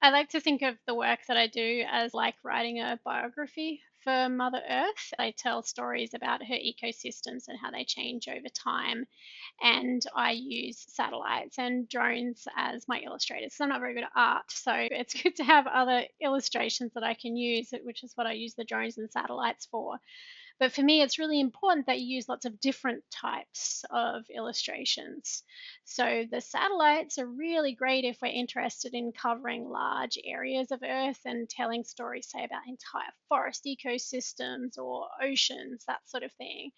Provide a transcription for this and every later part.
I like to think of the work that I do as like writing a biography for Mother Earth. I tell stories about her ecosystems and how they change over time. And I use satellites and drones as my illustrators. So I'm not very good at art. So it's good to have other illustrations that I can use, which is what I use the drones and satellites for. But for me, it's really important that you use lots of different types of illustrations. So the satellites are really great if we're interested in covering large areas of Earth and telling stories, say, about entire forest ecosystems or oceans, that sort of thing.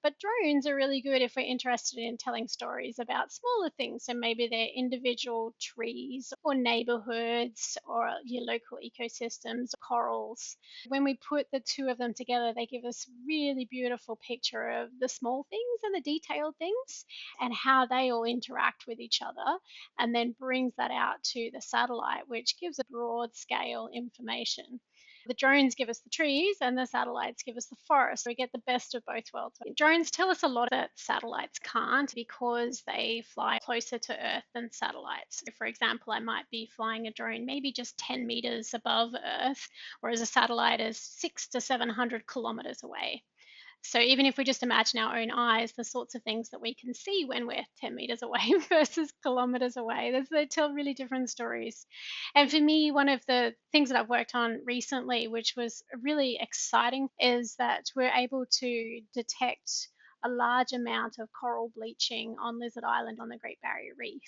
But drones are really good if we're interested in telling stories about smaller things. So maybe they're individual trees or neighborhoods or your local ecosystems, corals. When we put the two of them together, they give us really beautiful picture of the small things and the detailed things and how they all interact with each other, and then brings that out to the satellite, which gives a broad scale information. The drones give us the trees and the satellites give us the forest. We get the best of both worlds. Drones tell us a lot that satellites can't because they fly closer to Earth than satellites. So for example, I might be flying a drone maybe just 10 meters above Earth, whereas a satellite is 6 to 700 kilometers away. So even if we just imagine our own eyes, the sorts of things that we can see when we're 10 meters away versus kilometers away, they tell really different stories. And for me, one of the things that I've worked on recently, which was really exciting, is that we're able to detect a large amount of coral bleaching on Lizard Island on the Great Barrier Reef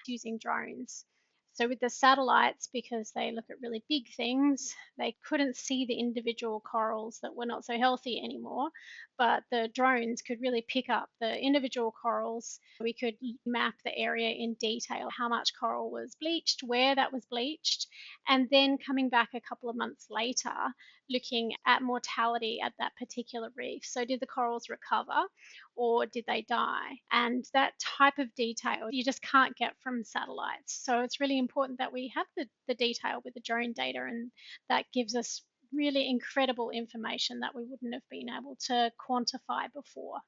using drones. So with the satellites, because they look at really big things, they couldn't see the individual corals that were not so healthy anymore, but the drones could really pick up the individual corals. We could map the area in detail, how much coral was bleached, where that was bleached, and then coming back a couple of months later, looking at mortality at that particular reef. So did the corals recover or did they die? And that type of detail you just can't get from satellites. So it's really important that we have the detail with the drone data, and that gives us really incredible information that we wouldn't have been able to quantify before.